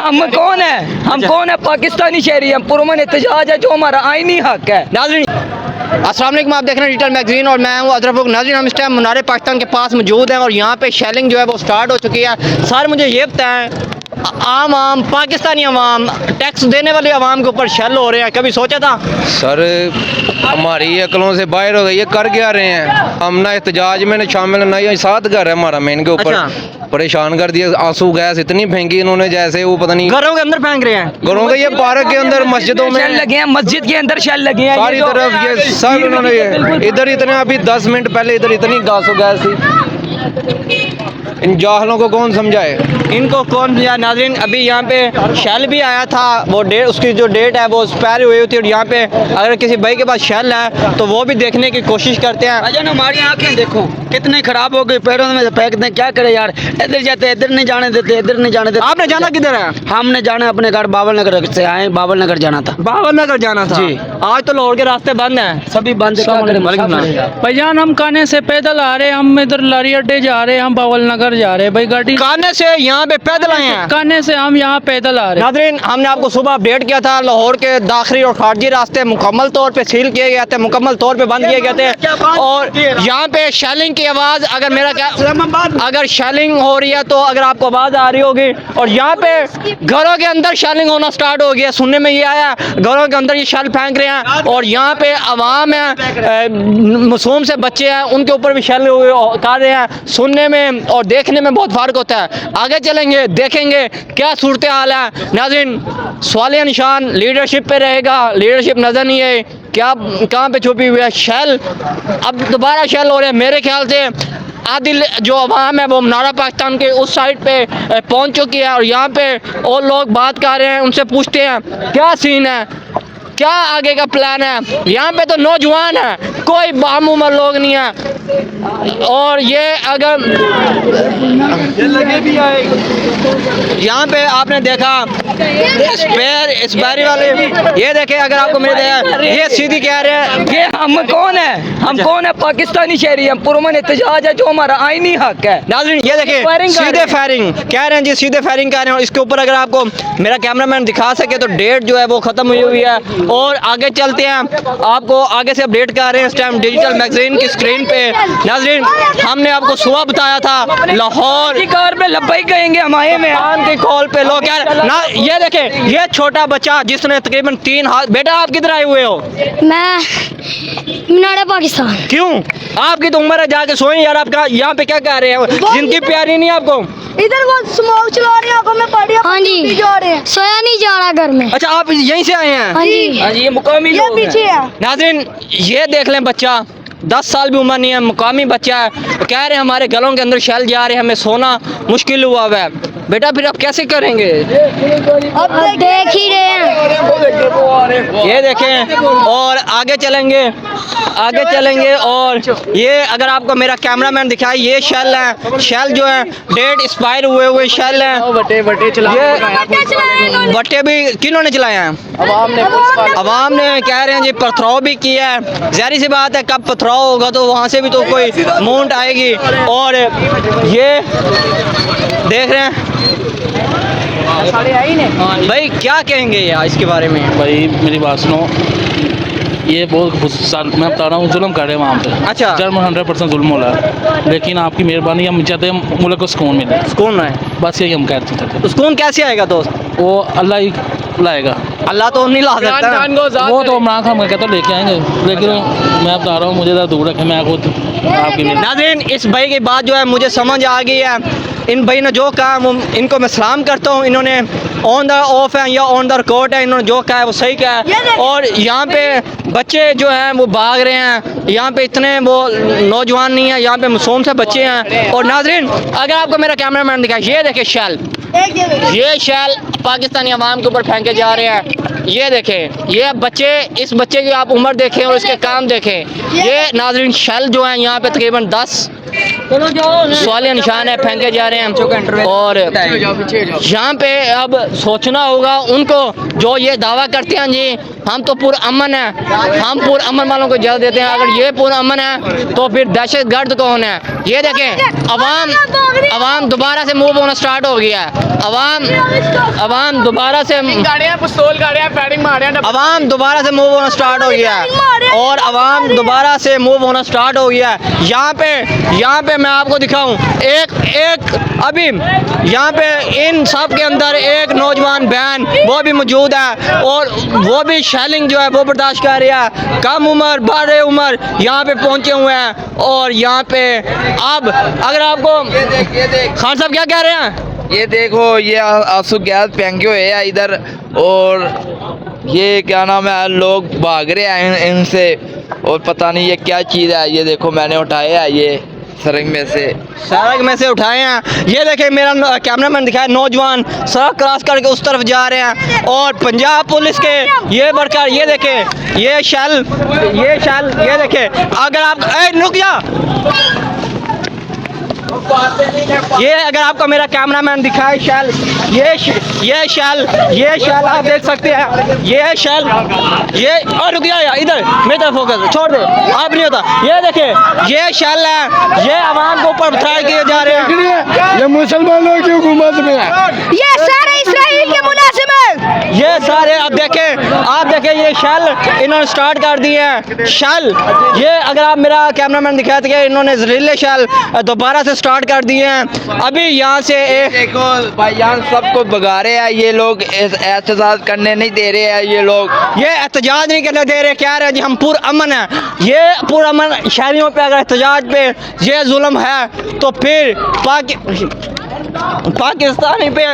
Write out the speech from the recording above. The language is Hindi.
हम कौन है? हम कौन है? पाकिस्तानी शहरी हैं, पुरअमन एहतजाज है जो हमारा आईनी हक है। नाज़रीन अस्सलाम वालेकुम, आप देख रहे हैं डिजिटल मैगजीन और मैं हूं अजरफ। नाज़रीन हम इस टाइम मुनारे पाकिस्तान के पास मौजूद हैं और यहाँ पे शेलिंग जो है वो स्टार्ट हो चुकी है। सर मुझे ये बताएं, आम पाकिस्तानी अवाम टैक्स देने वाले अवाम के ऊपर शेल हो रहे हैं, कभी सोचा था? सर हमारी अकलों से बाहर हो गई, ये कर क्या रहे हैं? हम ना एहतजाज में शामिल ना, ये साथ घर है हमारा मेन के ऊपर। परेशान कर दिया, आंसू गैस इतनी फेंकी इन्होंने जैसे वो पता नहीं घरों के अंदर फेंक रहे हैं। घरों के, ये पार्क के अंदर, मस्जिदों में शेल लगे हैं, मस्जिद के अंदर शेल लगे हैं सारी तरफ, ये सब इन्होंने इधर इतने अभी 10 मिनट पहले इधर इतनी आंसू गैस थी। इन जाहलों को कौन समझाए, इनको कौन समझाए? नाज़रीन अभी यहाँ पे शेल भी आया था, वो डेट, उसकी जो डेट है वो एक्सपायर हुई थी और यहाँ पे अगर किसी भाई के पास शेल है तो वो भी देखने की कोशिश करते हैं। अजय हमारी आंखें देखो कितनी खराब हो गई, पैरों में फेंकते हैं, क्या करे यार। इधर जाते इधर नहीं जाने देते, इधर नहीं जाने देते। आपने जाना किधर है? हमने जाना अपने घर बाबल नगर से आए, बाबल नगर जाना था। बाबर नगर जाना था जी। आज तो लाहौर के रास्ते बंद हैं, सभी बंद है। भाईजान हम काने से पैदल आ रहे हैं, हम इधर लारी अड्डे जा रहे हैं, हम बावल नगर जा रहे हैं। भाई गाड़ी काने से यहाँ पे पैदल आए हैं। काने से हम यहाँ पैदल आ रहे हैं। नाज़रीन हमने आपको सुबह अपडेट किया था, लाहौर के दाखिली और खारजी रास्ते मुकम्मल तौर पे सील किए गए थे, मुकम्मल तौर पे बंद किए गए थे और यहाँ पे शेलिंग की आवाज़, अगर मेरा क्या, अगर शेलिंग हो रही है तो अगर आपको आवाज़ आ रही होगी, और यहाँ पे घरों के अंदर शेलिंग होना स्टार्ट हो गया। सुनने में ये आया घरों के अंदर ये शेल फेंक रहे हैं और यहाँ पे आवाम है, मासूम से बच्चे हैं, उनके ऊपर भी शेल कर रहे हैं। सुनने में और देखने में बहुत फ़र्क होता है। आगे चलेंगे देखेंगे क्या सूरत हाल है। नाज़रीन सवालिया निशान लीडरशिप पे रहेगा, लीडरशिप नज़र नहीं है, क्या कहाँ पे छुपी हुई है? शेल अब दोबारा शेल हो रहे हैं। मेरे ख्याल से आधी जो अवाम है वो मुनारा पाकिस्तान के उस साइड पे पहुंच चुकी है और यहाँ पे और लोग बात कर रहे हैं, उनसे पूछते हैं क्या सीन है, क्या आगे का प्लान है। यहाँ पे तो नौजवान है, कोई बाम उम्र लोग नहीं है और ये अगर यहाँ पे आपने देखा स्पेयर वाले, ये देखे अगर आपको मिल जाए, ये सीधी कह रहे हैं ये हम कौन है? हम कौन है? पाकिस्तानी शहरी हैं, पुरअमन एहतजाज है जो हमारा आईनी हक है। नाज़रीन ये देखे सीधे फायरिंग कह रहे हैं जी, सीधे फायरिंग कर रहे हैं और इसके ऊपर अगर आपको मेरा कैमरामैन दिखा सके तो डेट जो है वो ख़त्म हुई हुई है। और आगे चलते हैं, आपको आगे से अपडेट कर रहे हैं इस टाइम डिजिटल मैगजीन की स्क्रीन पे। नाज़रीन हमने आपको सुबह बताया था लाहौर की कार पे लब्बई कहेंगे हमारे में की कॉल पे लोग कह रहे ना। ये देखे ये छोटा बच्चा जिसने तकरीबन 3 हाथ, बेटा आप किधर आए हुए हो? मैं मुनारा पाकिस्तान। क्यों? आपकी तो उम्र है, जाके सोएं यार। आपका यहाँ पे क्या कह रहे हैं? जिंदगी प्यारी नहीं आपको? इधर वो स्मोक चला रहे हैं, आंखों में पड़ रही है। हाँ जी जा रहे हैं, सोया नहीं जा रहा घर में। अच्छा आप यहीं से आए हैं? हाँ जी हाँ जी, ये मुकामी ये लोग हैं। पीछे है। नाज़रीन ये देख लें, बच्चा 10 साल भी उम्र नहीं है, मुकामी बच्चा है, कह रहे हैं हमारे गलों के अंदर शेल जा रहे हैं, हमें सोना मुश्किल हुआ हुआ है। बेटा फिर आप कैसे करेंगे? अब देख ही रहे हैं। ये देखें और आगे चलेंगे, आगे चलेंगे और ये अगर आपको मेरा कैमरामैन दिखाए, ये शेल है, शेल जो है डेट एक्सपायर हुए शेल हैं। ये बट्टे भी किन्होंने चलाए हैं? अवाम ने कह रहे हैं जी, पथराव भी किया है। ज़ाहिर सी बात है कब पथराव होगा तो वहाँ से भी तो कोई मूंट आएगी। और ये देख रहे हैं भाई क्या कहेंगे यार इसके बारे में? भाई मेरी बात सुनो, ये बहुत मैं बता रहा हूँ जुल्म कर रहे हैं वहाँ पे। अच्छा जर्मन 100% जुल्म हो रहा है, लेकिन आपकी मेहरबानी, हम चाहते हैं मुल्क को सुकून मिले। सुकून है, बस यही हम कहते थे। तो सुकून कैसे आएगा दोस्त? वो अल्लाह ही लाएगा, अल्लाह तो नहीं ला सकता। वो तो इमरान खान कहते लेके आएंगे, लेकिन मैं बता रहा हूँ मुझे ज़रा दूर रखें, मैं खुद आपकी। नाज़रीन इस भाई की बात जो है मुझे समझ आ गई है। इन भाई ने जो कहा इनको मैं सलाम करता हूँ। इन्होंने ऑन द ऑफ है या ऑन द रिकॉर्ड है, इन्होंने जो कहा है वो सही कहा है। और यहाँ पे बच्चे जो हैं वो भाग रहे हैं, यहाँ पे इतने वो नौजवान नहीं है, यहाँ पे मासूम से बच्चे हैं। और नाज़रीन अगर आपको मेरा कैमरामैन दिखाए, ये देखे शेल, ये शेल पाकिस्तानी अवाम के ऊपर फेंके जा रहे हैं। ये देखें, ये बच्चे, इस बच्चे की आप उम्र देखें और इसके काम देखें। ये नाज़रीन शेल जो है यहाँ पे तकरीबन 10 सवालिया निशान है फेंके जा रहे हैं। और यहाँ पे अब सोचना होगा उनको जो ये दावा करते हैं जी हम तो पुरअमन है, हम पुरअमन वालों को इजाज़त देते हैं। अगर ये पुरअमन है तो फिर दहशत गर्द कौन है? ये देखें अवाम दोबारा से मूव होना स्टार्ट हो गया है। अवाम दोबारा से अवाम दोबारा से मूव होना स्टार्ट हो गया है और अवाम दोबारा से मूव होना स्टार्ट हो गया है। यहाँ पे मैं आपको दिखाऊं एक अभी यहाँ पे इन सब के अंदर एक नौजवान बहन वो भी मौजूद है और वो भी शेलिंग जो है वो बर्दाश्त कर रहा है। कम उम्र बड़े उम्र यहाँ पे पहुँचे हुए हैं और यहाँ पे अब अगर आपको खान साहब क्या कह रहे हैं? ये देखो ये आंसू गैस फेंके हुए हैं इधर और ये क्या नाम है लोग भाग रहे हैं इनसे और पता नहीं ये क्या चीज़ है। ये देखो मैंने उठाया है ये सड़क में से उठाए हैं। ये देखें मेरा कैमरामैन दिखाया नौजवान सड़क क्रॉस करके उस तरफ जा रहे हैं और पंजाब पुलिस के ये वर्कर ये देखें ये शैल ये देखें। अगर आप रुक जा ये अगर आपको मेरा कैमरामैन दिखाए शैल ये शैल आप देख सकते हैं ये शैल ये और रुक गया इधर मेरी तरफ फोकस छोड़ दे आप नहीं होता। ये देखिए ये शैल है ये आवाम के ऊपर पथराव किए जा रहे हैं। ये मुसलमानों की हुकूमत में है, ये सारे इसराइल के मुलाजिम हैं। ये सारे आप देखें ये शैल इन्होंने स्टार्ट कर दिए हैं। शैल ये अगर आप मेरा कैमरामैन दिखाते हैं इन्होंने जहरीले शैल दोबारा से स्टार्ट कर दिए हैं। अभी यहाँ से देखो भाईजान सबको भगा रहे हैं ये लोग, एहतजाज करने नहीं दे रहे हैं ये लोग। ये एहतजाज नहीं करने दे रहे, कह रहे हैं जी हम पुरअमन हैं। ये पुरअमन शहरियों पे अगर एहतजाज पे ये जुल्म है तो फिर पाकिस्तानी पे